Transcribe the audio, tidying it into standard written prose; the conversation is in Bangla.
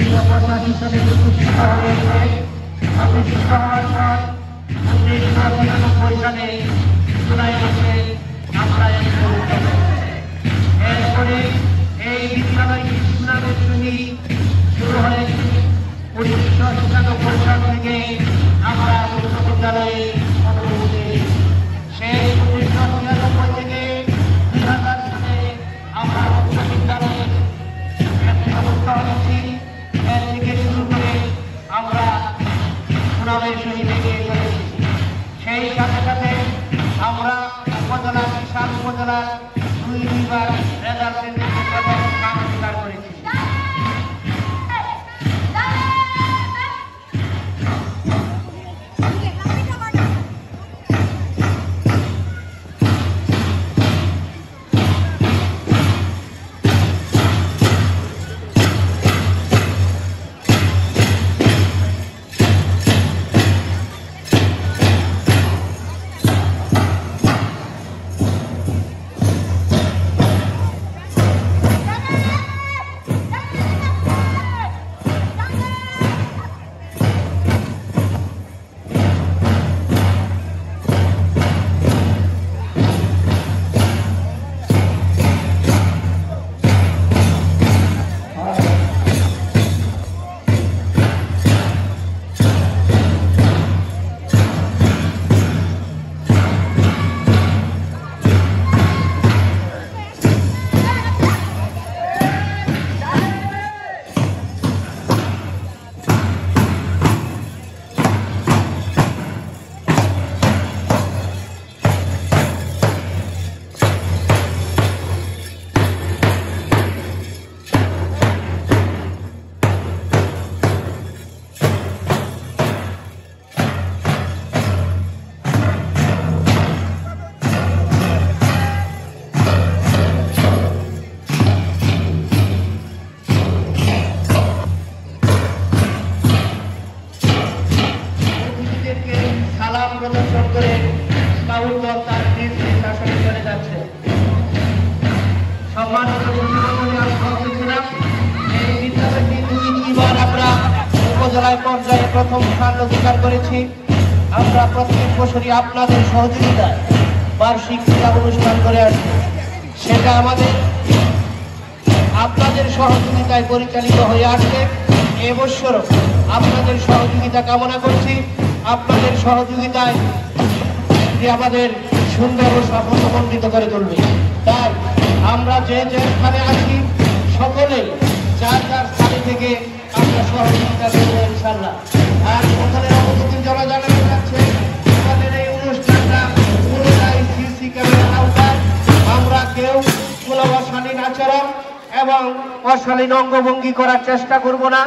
হিসাবে প্রতিষ্ঠিত হয়েছে। প্রতিষ্ঠিত হওয়ার পর 1999 সালে জুলাই মাসে আমরা এরপরে এই বিদ্যালয়টি সুনামের সহিত শুরু হয়েছে 1997 সাল থেকে আমরা উচ্চ বিদ্যালয়ে অন্তর্ভুক্ত। সেই 1996 থেকে 2000 সালে আমরা উচ্চ বিদ্যালয়ে অবস্থা হচ্ছি। এর থেকে শুরু করে আমরা সুনামের সহিত এগিয়ে চলেছি। সেই সাথে সাথে আমরা উপজেলা বিশাল উপজেলার দুইবার রেজাল্টের প্রথম স্থান অধিকার করেছি। সালাম প্রদর্শন করে স্কাউট দল তার নিজ নিজ শাসনে চলে যাচ্ছে। সম্মানিত বন্ধুরা, এই বিদ্যালয়টি দুইবার আমরা উপজেলায় পর্যায়ে প্রথম স্থান অধিকার করেছি। আমরা প্রত্যেক বছরই আপনাদের সহযোগিতায় বার্ষিক ক্রীড়া অনুষ্ঠান করে আসছি। সেটা আমাদের আপনাদের সহযোগিতায় পরিচালিত হয়ে আসছে। এবছরও আপনাদের সহযোগিতা কামনা করছি। আপনাদের সহযোগিতায় আমাদের সুন্দর ও সাফল্যমণ্ডিত করে তুলবে। তাই আমরা যে যে স্থানে আছি সকলে যার যার স্থানে থেকে আমরা সহযোগিতা করবো ইনশাআল্লাহ। আর সকলের অবগতির জন্য জানানো যাচ্ছে আমাদের এই অনুষ্ঠানটা পুরোটাই সিসি ক্যামেরার আওতায়। আমরা কেউ কোনো অশালীন আচরণ এবং অশালীন অঙ্গভঙ্গি করার চেষ্টা করব না।